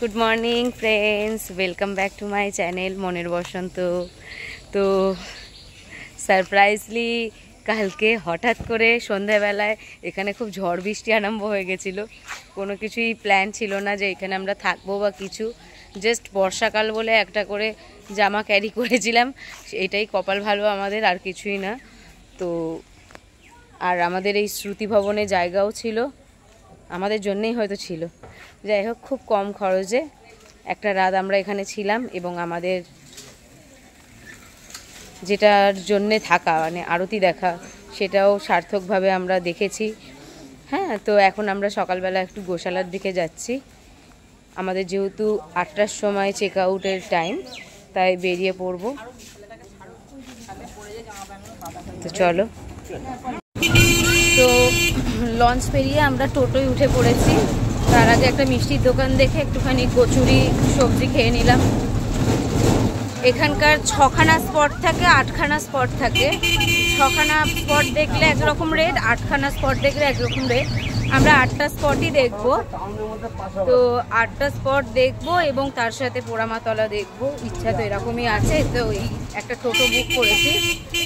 Good morning friends, welcome back to my channel মনের বসন্ত। তো সারপ্রাইজলি কালকে হঠাৎ করে সন্ধ্যাবেলায় এখানে খুব ঝড় বৃষ্টি আরম্ভ হয়ে গেছিলো। কোনো কিছুই প্ল্যান ছিল না যে এখানে আমরা থাকবো বা কিছু, জাস্ট বর্ষাকাল বলে একটা করে জামা ক্যারি করেছিলাম, এটাই কপাল ভালো আমাদের, আর কিছুই না। তো আর আমাদের এই শ্রুতি ভবনে জায়গাও ছিল, আমাদের জন্যই হয়তো ছিল। যাই হোক, খুব কম খরচে একটা রাত আমরা এখানে ছিলাম এবং আমাদের যেটার জন্যে থাকা মানে আরতি দেখা, সেটাও সার্থকভাবে আমরা দেখেছি। হ্যাঁ, তো এখন আমরা সকালবেলা একটু গোশালার দিকে যাচ্ছি। আমাদের যেহেতু 8টার সময় চেক আউটের টাইম, তাই বেরিয়ে পড়ব। তো চলো। তো লঞ্চ পেরিয়ে আমরা টোটোয় উঠে পড়েছি। তার আগে একটা মিষ্টির দোকান দেখে একটুখানি কচুরি সবজি খেয়ে নিলাম। এখানকার 6খানা স্পট থাকে, 8খানা স্পট থাকে। 6খানা স্পট দেখলে একরকম রেট, 8খানা স্পট দেখলে একরকম রেট। আমরা 8টা স্পটই দেখবো। তো 8টা স্পট দেখবো এবং তার সাথে পোড়ামাতলা দেখবো, ইচ্ছা তো এরকমই আছে। তো এই একটা টোটো বুক করেছি,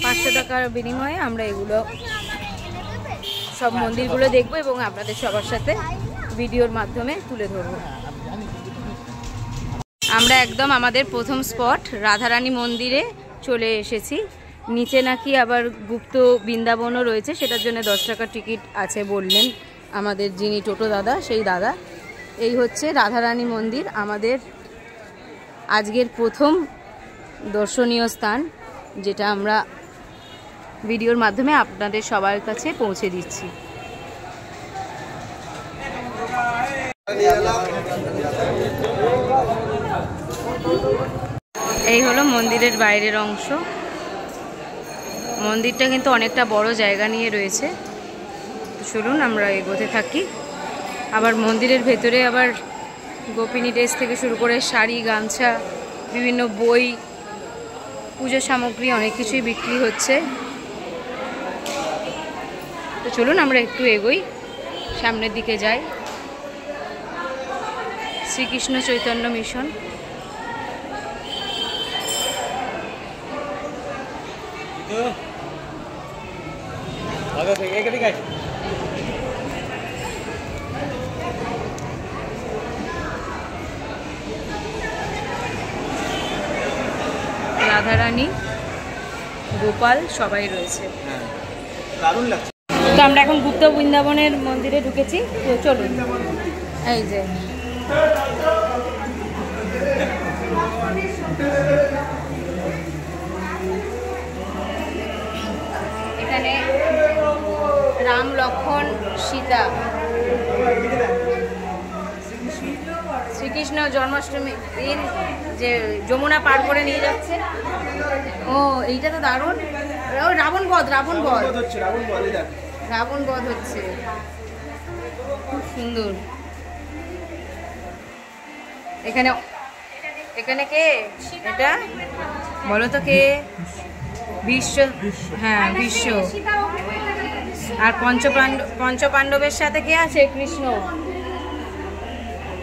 500 টাকার বিনিময়ে আমরা এগুলো সব মন্দিরগুলো দেখবো এবং আপনাদের সবার সাথে ভিডিওর মাধ্যমে তুলে ধরবো। আমরা একদম আমাদের প্রথম স্পট রাধারানী মন্দিরে চলে এসেছি। নিচে নাকি আবার গুপ্ত বৃন্দাবনও রয়েছে, সেটার জন্য 10 টাকা টিকিট আছে বললেন আমাদের যিনি টোটো দাদা, সেই দাদা। এই হচ্ছে রাধারানী মন্দির, আমাদের আজকের প্রথম দর্শনীয় স্থান, যেটা আমরা ভিডিওর মাধ্যমে আপনাদের সবার কাছে পৌঁছে দিচ্ছি। এই হলো মন্দিরের বাইরের অংশ। মন্দিরটা কিন্তু অনেকটা বড় জায়গা নিয়ে রয়েছে। তো চলুন আমরা এগোতে থাকি। আবার মন্দিরের ভেতরে আবার গোপিনী ড্রেস থেকে শুরু করে শাড়ি, গামছা, বিভিন্ন বই, পুজো সামগ্রী অনেক কিছুই বিক্রি হচ্ছে। তো চলুন আমরা একটু এগোই, সামনের দিকে যাই। শ্রীকৃষ্ণ চৈতন্য মিশন। রাধারানী, গোপাল সবাই রয়েছে, দারুণ লাগছে। তো আমরা এখন গুপ্ত বৃন্দাবনের মন্দিরে ঢুকেছি। তো চলুন, এই যে এখানে রাম, লক্ষ্মণ, সীতা, শ্রীকৃষ্ণ জন্মাষ্টমী দিন যে যমুনা পার করে নিয়ে যাচ্ছে। ও এইটা তো দারুণ। ও রাবণ বধ হচ্ছে, খুব সুন্দর। এখানে কে এটা বলো তো, কে? বিশ্ব। হ্যাঁ, বিশ্ব। আর পঞ্চপাণ্ডবের সাথে কে আছে? কৃষ্ণ।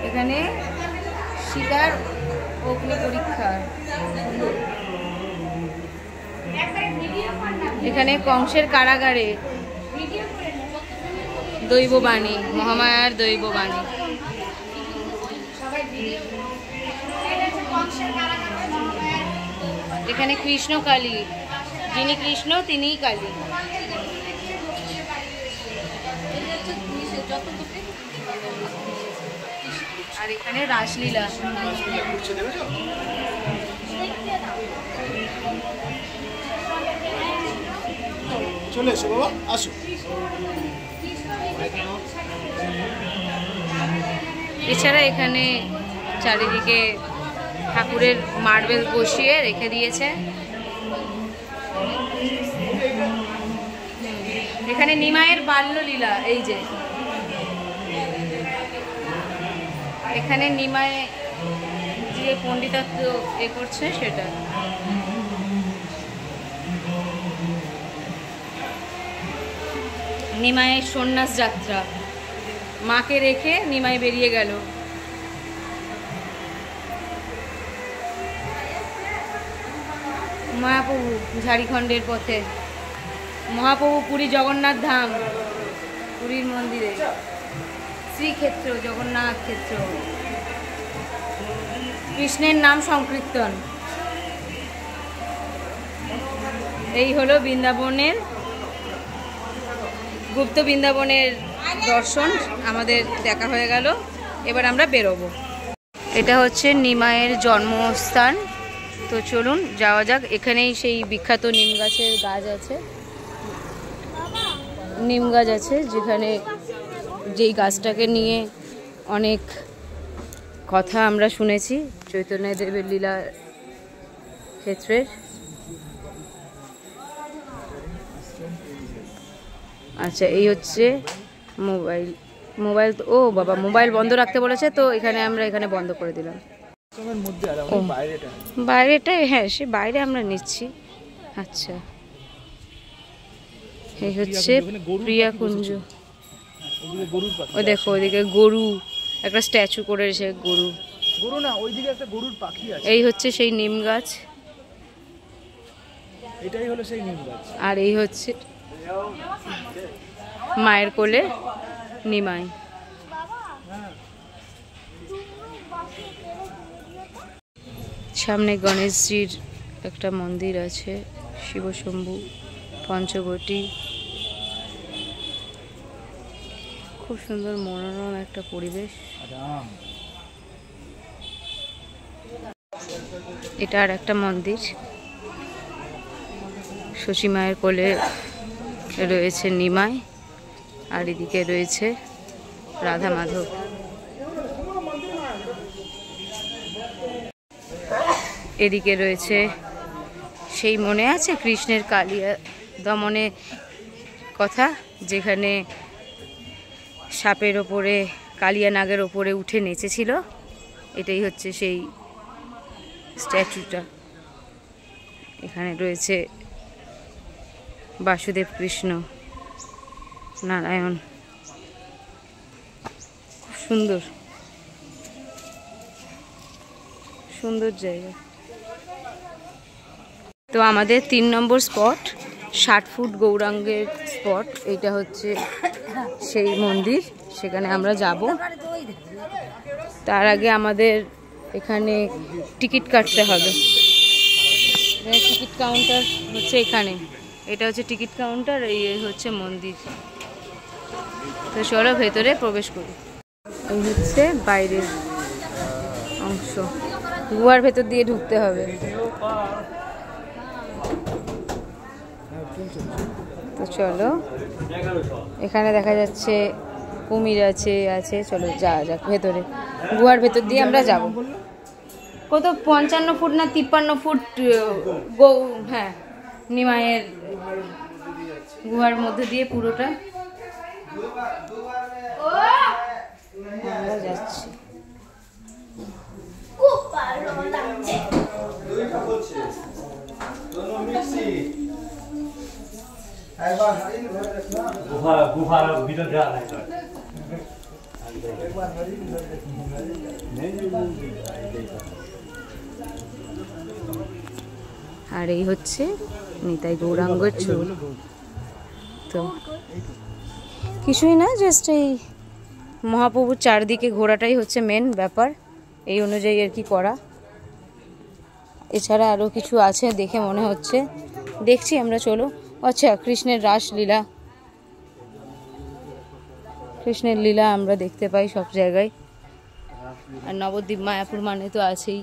এখানে সীতার অগ্নি পরীক্ষা। এখানে কংসের কারাগারে দৈববাণী, মহামায়ার দৈববাণী। এখানে কৃষ্ণ কালী, যিনি কৃষ্ণ তিনিই কালী। আর এখানে রাসলীলা। চলে এসো বাবা, আসো। এছাড়া এখানে চারিদিকে ঠাকুরের মার্বেল বসিয়ে রেখে দিয়েছে। এখানে নিমাইয়ের বাল্যলীলা, এই যে এখানে নিমাই যে পণ্ডিতত্ব করছে সেটা। নিমাইয়ের সন্ন্যাস যাত্রা, মাকে রেখে নিমাই বেরিয়ে গেল। মায়াপ্রভু ঝাড়খণ্ডের পথে, মহাপ্রভু পুরী জগন্নাথ ধাম, পুরীর মন্দিরে শ্রীক্ষেত্র, জগন্নাথ ক্ষেত্র, কৃষ্ণের নাম সংকীর্তন। এই হলো বৃন্দাবনের, গুপ্ত বৃন্দাবনের দর্শন আমাদের দেখা হয়ে গেল। এবার আমরা বেরোবো। এটা হচ্ছে নিমাইয়ের জন্মস্থান। তো চলুন যাওয়া যাক। এখানেই সেই বিখ্যাত নিম গাছের গাছ আছে, নিম গাছ আছে, যেখানে যেই গাছটাকে নিয়ে অনেক কথা আমরা শুনেছি চৈতন্যদেবের লীলা ক্ষেত্রের। আচ্ছা, এই হচ্ছে মোবাইল। ও বাবা, মোবাইল বন্ধ রাখতে বলেছে, তো এখানে বন্ধ করে দিলাম। বাইরেটা, হ্যাঁ সে বাইরে আমরা নিচ্ছি। আচ্ছা, এই হচ্ছে প্রিয়া কুঞ্জ। ও দেখো ওইদিকে গরু, একটা স্ট্যাচু করে এসে গরু না, ওইদিকে একটা গরুর পাখি আছে। এই হচ্ছে সেই নিম গাছ, এটাই হলো সেই নিম গাছ। আর এই হচ্ছে মায়ের কোলে নিমাই। সামনে গণেশজির একটা মন্দির আছে, শিবশম্ভু, পঞ্চবটী। খুব সুন্দর মনোরম একটা পরিবেশ। এটা আর একটা মন্দির। শশী মায়ের কোলে রয়েছে নিমাই, আর এদিকে রয়েছে রাধা মাধব। এদিকে রয়েছে সেই, মনে আছে কৃষ্ণের কালিয়া দমনে কথা, যেখানে সাপের ওপরে, কালিয়া নাগের ওপরে উঠে নেচেছিল। এটাই হচ্ছে সেই স্ট্যাচুটা। এখানে রয়েছে বাসুদেব কৃষ্ণ, নারায়ণ। খুব সুন্দর সুন্দর জায়গা। তো আমাদের 3 নম্বর স্পট 60 ফুট গৌরাঙ্গের স্পট। এইটা হচ্ছে সেই মন্দির, সেখানে আমরা যাব। তার আগে আমাদের এখানে টিকিট কাটতে হবে। টিকিট কাউন্টার হচ্ছে এখানে, এটা হচ্ছে টিকিট কাউন্টার, এই হচ্ছে মন্দির। তো চলো ভেতরে প্রবেশ করি। এই হচ্ছে বাইরের অংশ, গুহার ভেতর দিয়ে ঢুকতে হবে। তো চলো, এখানে দেখা যাচ্ছে কুমির আছে। চলো যাওয়া যাক ভেতরে, গুহার ভেতর দিয়ে আমরা যাব। কত 55 ফুট না 53 ফুট হ্যাঁ, নিমাইয়ের গুহার মধ্যে দিয়ে পুরোটা আমরা যাচ্ছি। আর এই হচ্ছে নিতাই গৌরাঙ্গের ছবি। তো কিছুই না, জাস্ট এই মহাপ্রভুর চারদিকে ঘোরাটাই হচ্ছে মেন ব্যাপার, এই অনুযায়ী আর কি করা। এছাড়া আরও কিছু আছে দেখে মনে হচ্ছে, দেখছি আমরা। চলো। আচ্ছা, কৃষ্ণের রাসলীলা, কৃষ্ণের লীলা আমরা দেখতে পাই সব জায়গায়। আর নবদ্বীপ মায়াপুর মানে তো আছেই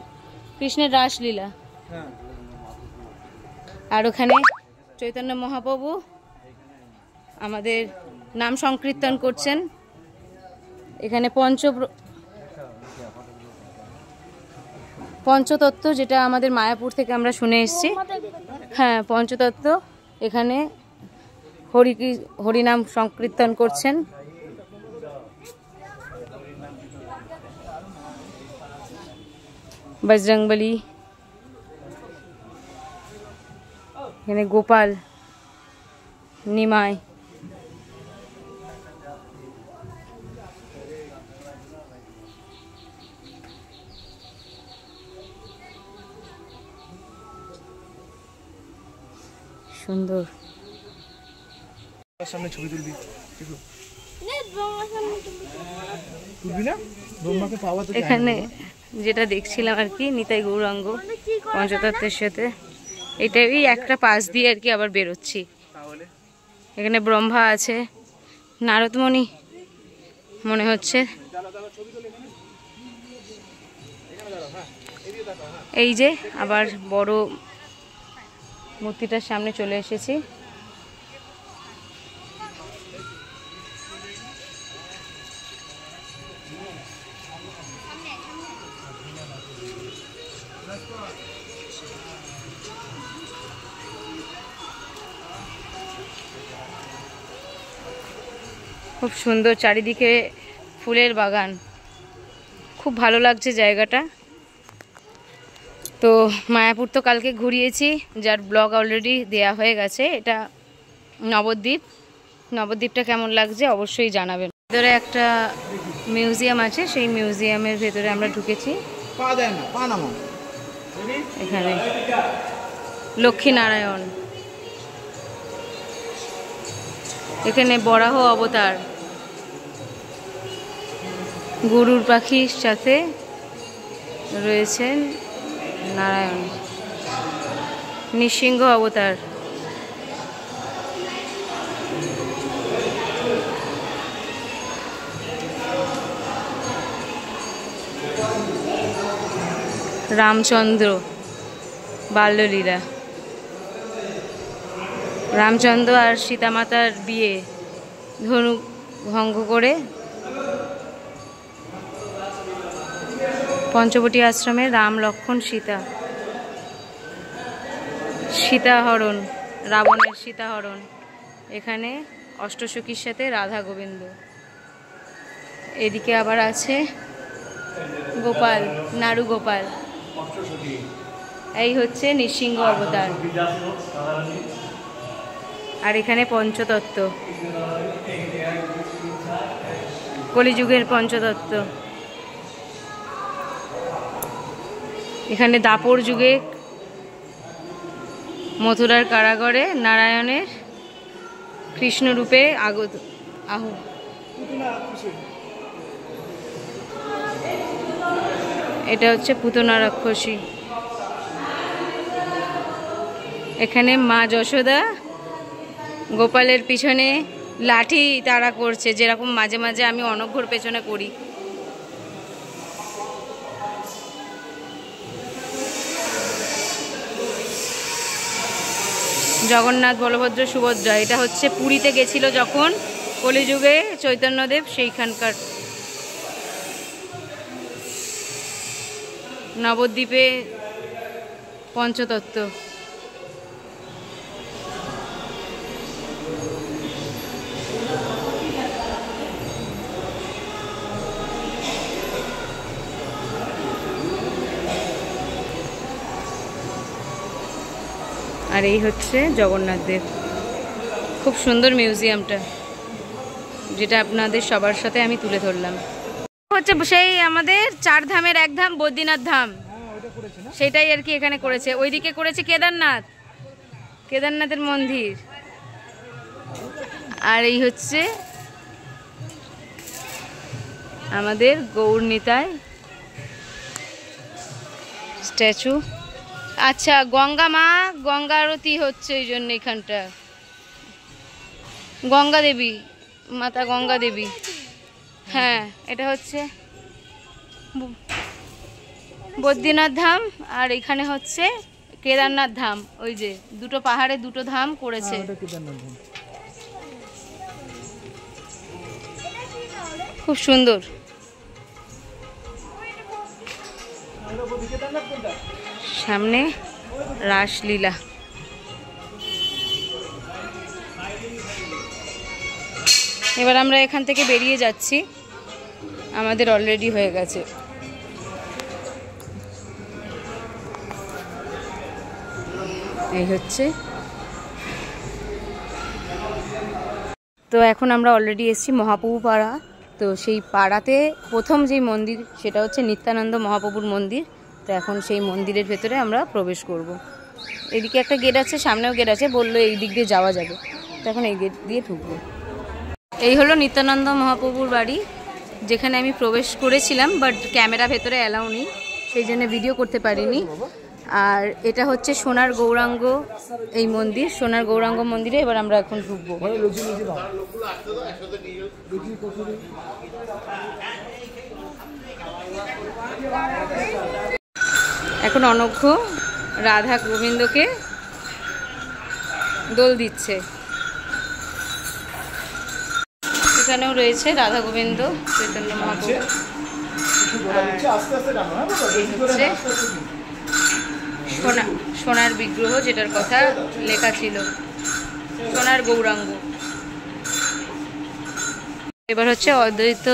কৃষ্ণের রাসলীলা। আর ওখানে চৈতন্য মহাপ্রভু আমাদের নাম সংকীর্তন করছেন। এখানে পঞ্চতত্ত্ব, যেটা আমাদের মায়াপুর থেকে আমরা শুনে এসেছি। হ্যাঁ, পঞ্চতত্ত্ব এখানে হরিনাম সংকীর্তন করছেন। বজরংবলী, এখানে গোপাল, নিমাই। সুন্দর। সামনে ছবি তুলবি তুলবি না? ব্রহ্মাকে পাওয়া তো এখানে যেটা দেখছিলাম আর কি নিতাই গৌরাঙ্গ পঞ্চতত্ত্বের সাথে, এটাই একটা পাশ দিয়ে আর কি আবার বেরোচ্ছি। এখানে ব্রহ্মা আছে, নারদমণি মনে হচ্ছে। এই যে আবার বড় মূর্তিটার সামনে চলে এসেছি। খুব সুন্দর, চারিদিকে ফুলের বাগান, খুব ভালো লাগছে জায়গাটা। তো মায়াপুর তো কালকে ঘুরিয়েছি, যার ব্লগ অলরেডি দেয়া হয়ে গেছে। এটা নবদ্বীপ, নবদ্বীপটা কেমন লাগছে অবশ্যই জানাবেন। ভেতরে একটা মিউজিয়াম আছে, সেই মিউজিয়ামের ভেতরে আমরা ঢুকেছি। এখানে লক্ষ্মীনারায়ণ, এখানে বরাহ অবতার, গরুর পাখির সাথে রয়েছেন নারায়ণ, নৃসিংহ অবতার, রামচন্দ্র বাল্যলীলা, রামচন্দ্র আর সীতামাতার বিয়ে ধনু ভঙ্গ করে পঞ্চবটী আশ্রমে রাম লক্ষ্মণ সীতা, সীতাহরণ, রাবণের সীতাহরণ। এখানে অষ্টসখীর সাথে রাধা গোবিন্দ। এদিকে আবার আছে গোপাল, নাড়ু গোপাল। এই হচ্ছে নৃসিংহ অবতার। আর এখানে পঞ্চতত্ত্ব, কলিযুগের পঞ্চতত্ত্ব। এখানে দাপর যুগে মথুরার কারাগারে নারায়ণের কৃষ্ণরূপে আগত আহু। এটা হচ্ছে পুতনা রাক্ষসী। এখানে মা যশোদা গোপালের পিছনে লাঠি তাড়া করছে, যেরকম মাঝে মাঝে আমি অনঘ্যর পেছনে করি। জগন্নাথ, বলভদ্র, সুভদ্রা। এটা হচ্ছে পুরীতে গেছিল যখন কলিযুগে চৈতন্যদেব, সেইখানকার। নবদ্বীপে পঞ্চতত্ত্ব। আর এই হচ্ছে জগন্নাথ দেব। খুব সুন্দর মিউজিয়ামটা, যেটা আপনাদের সবার সাথে আমি তুলে ধরলাম। হচ্ছে সেই আমাদের 4 ধামের এক ধাম বদ্রীনাথ ধাম, সেটাই আর কি এখানে করেছে। ওইদিকে করেছে কেদারনাথ, কেদারনাথের মন্দির। আর এই হচ্ছে আমাদের গৌর নিতাই স্ট্যাচু। আচ্ছা, গঙ্গা মা, গঙ্গা আরতি হচ্ছে এই জন্য এখানটা। গঙ্গা দেবী, মাতা গঙ্গা দেবী। হ্যাঁ, এটা হচ্ছে বদ্রীনাথ ধাম, আর এখানে হচ্ছে কেদারনাথ ধাম। ওই যে দুটো পাহাড়ে দুটো ধাম করেছে। খুব সুন্দর। সামনে রাসলীলা। এবার আমরা এখান থেকে বেরিয়ে যাচ্ছি, আমাদের অলরেডি হয়ে গেছে। এই হচ্ছে। তো এখন আমরা অলরেডি এসেছি মহাপ্রভু পাড়া। তো সেই পাড়াতে প্রথম যেই মন্দির, সেটা হচ্ছে নিত্যানন্দ মহাপ্রভুর মন্দির। তো এখন সেই মন্দিরের ভেতরে আমরা প্রবেশ করব। এদিকে একটা গেট আছে, সামনেও গেট আছে, বললো এই দিক দিয়ে যাওয়া যাবে, তো এখন এই গেট দিয়ে ঢুকবো। এই হলো নিত্যানন্দ মহাপ্রভুর বাড়ি, যেখানে আমি প্রবেশ করেছিলাম, বাট ক্যামেরা ভেতরে অ্যালাউ নেই, সেই জন্য ভিডিও করতে পারিনি। আর এটা হচ্ছে সোনার গৌরাঙ্গ এই মন্দির, সোনার গৌরাঙ্গ মন্দিরে এবার আমরা এখন ঢুকবো। এখন অনঘ্য রাধা গোবিন্দকে দোল দিচ্ছে। এখানেও রয়েছে রাধা গোবিন্দ, চৈতন্য মহাপ্রভু। হচ্ছে সোনার বিগ্রহ, যেটার কথা লেখা ছিল সোনার গৌরাঙ্গ। এবার হচ্ছে অদ্বৈত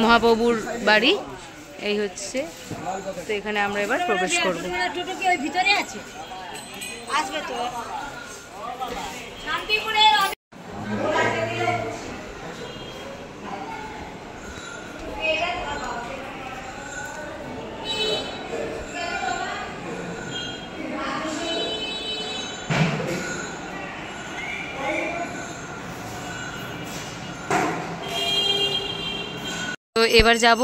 মহাপ্রভুর বাড়ি, এই হচ্ছে। তো এখানে আমরা এবার প্রবেশ করবো। তো এবার যাব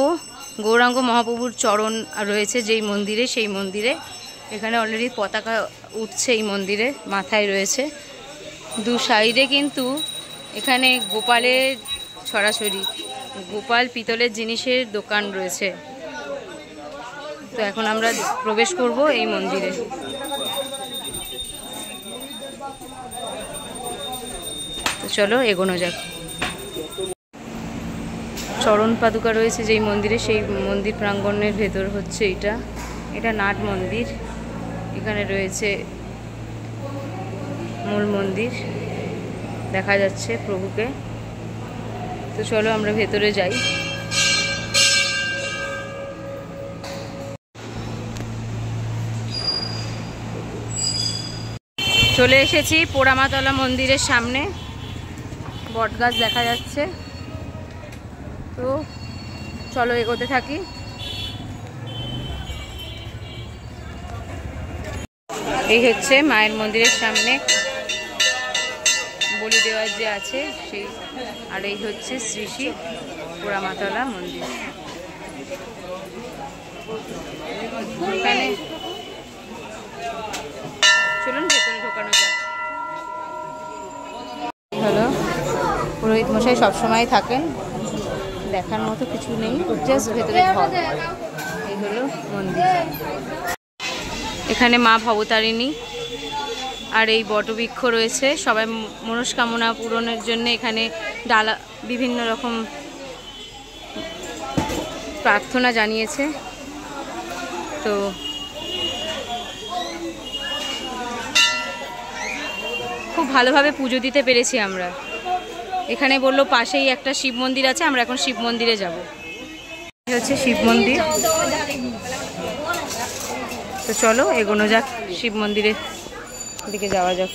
গৌরাঙ্গ মহাপ্রভুর চরণ রয়েছে যেই মন্দিরে, সেই মন্দিরে। এখানে অলরেডি পতাকা উঠছে এই মন্দিরে, মাথায় রয়েছে। দু সাইডে কিন্তু এখানে গোপালের ছড়াছড়ি, গোপাল পিতলের জিনিসের দোকান রয়েছে। তো এখন আমরা প্রবেশ করব এই মন্দিরে। তো চলো এগোনো যাক। চরণ পাদুকা রয়েছে যেই মন্দিরে, সেই মন্দির প্রাঙ্গণের ভেতর হচ্ছে এটা নাট মন্দির। এখানে রয়েছে মূল মন্দির, দেখা যাচ্ছে প্রভুকে। তো চলো আমরা ভেতরে যাই। চলে এসেছি পোড়ামাতলা মন্দিরের সামনে, বটগাছ দেখা যাচ্ছে। তো চলো এগোতে থাকি। এই হচ্ছে মায়ের মন্দিরের সামনে বলি দেওয়ার যে আছে সেই, আর এই হচ্ছে শ্রী শ্রী পোড়ামাতলা মন্দির। এখানে চলুন ভেতরে ঢোকানো যাক। হ্যালো, পুরোহিত মশাই সবসময় থাকেন, দেখার মতো কিছু নেই, জাস্ট ভেতরে ঘর। এই হলো মন্দির। এখানে মা ভবতারিণী আর এই বটবৃক্ষ রয়েছে। সবাই মনস্কামনা পূরণের জন্য এখানে ডালা বিভিন্ন রকম প্রার্থনা জানিয়েছে। তো খুব ভালোভাবে পুজো দিতে পেরেছি আমরা। এখানে বললো পাশেই একটা শিব মন্দির আছে, আমরা এখন শিব মন্দিরে যাব। এটা হচ্ছে শিব মন্দির। তো চলো এগোনো যাক, শিব মন্দিরের দিকে যাওয়া যাক।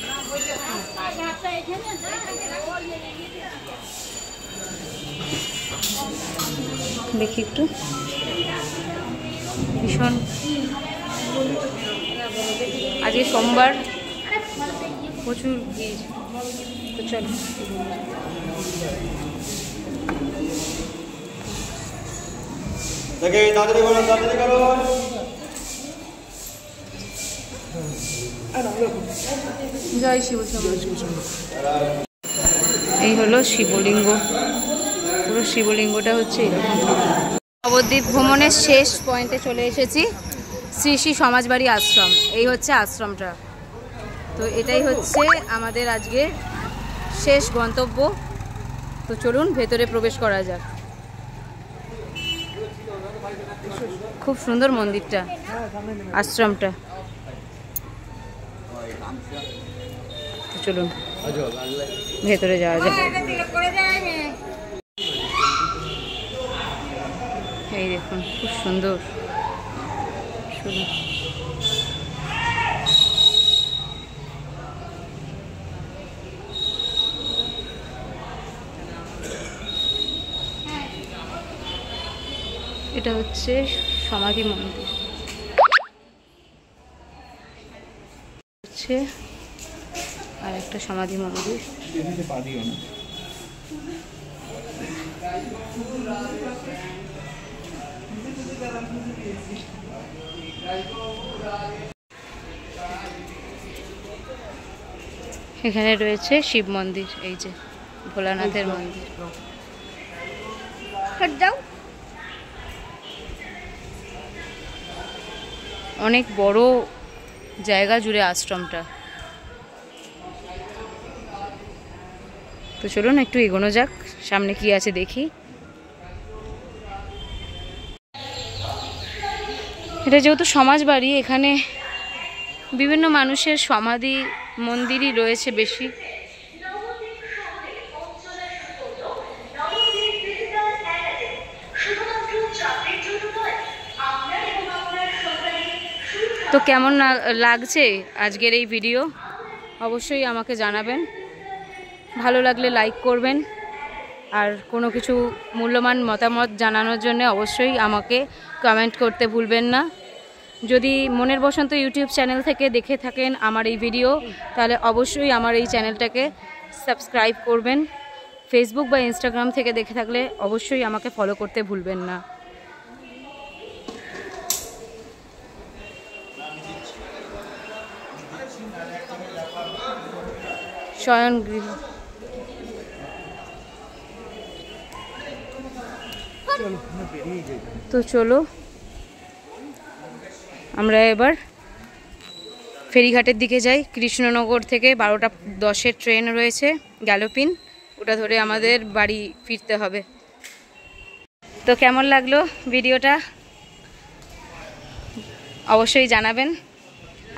দেখি একটু, ভীষণ আজকে সোমবার, প্রচুর ভিড়। তো চলো জয় শিব। এই হলো শিবলিঙ্গ, পুরো শিবলিঙ্গটা হচ্ছে এরকম। নবদ্বীপ ভ্রমণের শেষ পয়েন্টে চলে এসেছি, শ্রী শ্রী সমাজবাড়ি আশ্রম। এই হচ্ছে আশ্রমটা। তো এটাই হচ্ছে আমাদের আজকের শেষ গন্তব্য। তো চলুন ভেতরে প্রবেশ করা যাক। খুব সুন্দর মন্দিরটা, আশ্রমটা। চলুন ভেতরে যাওয়া যাক। এই দেখুন খুব সুন্দর। শুনুন, এটা হচ্ছে সমাধি মন্দির। হচ্ছে আর একটা সমাধি মন্দির। এদিকে পা দিও না। এখানে রয়েছে শিব মন্দির, এই যে ভোলানাথের মন্দির। অনেক বড় জায়গা জুড়ে আশ্রমটা। তো চলুন একটু এগোনো যাক, সামনে কি আছে দেখি। এটা যেহেতু সমাজ বাড়ি, এখানে বিভিন্ন মানুষের সমাধি মন্দিরই রয়েছে বেশি। তো কেমন লাগছে আজকের এই ভিডিও অবশ্যই আমাকে জানাবেন। ভালো লাগলে লাইক করবেন, আর কোনো কিছু মূল্যবান মতামত জানানোর জন্য অবশ্যই আমাকে কমেন্ট করতে ভুলবেন না। যদি মনের বসন্ত ইউটিউব চ্যানেল থেকে দেখে থাকেন আমার এই ভিডিও, তাহলে অবশ্যই আমার এই চ্যানেলটাকে সাবস্ক্রাইব করবেন। ফেসবুক বা ইনস্টাগ্রাম থেকে দেখে থাকলে অবশ্যই আমাকে ফলো করতে ভুলবেন না। শয়নগৃহ। তো চলো আমরা এবার ফেরিঘাটের দিকে যাই। কৃষ্ণনগর থেকে 12:10 ট্রেন রয়েছে গ্যালোপিন, ওটা ধরে আমাদের বাড়ি ফিরতে হবে। তো কেমন লাগলো ভিডিওটা অবশ্যই জানাবেন।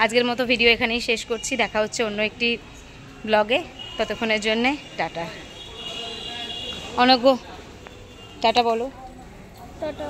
আজকের মতো ভিডিও এখানেই শেষ করছি, দেখা হচ্ছে অন্য একটি ব্লগে। ততক্ষণের জন্যে টাটা। অনগ্য টাটা বলো। টাটা।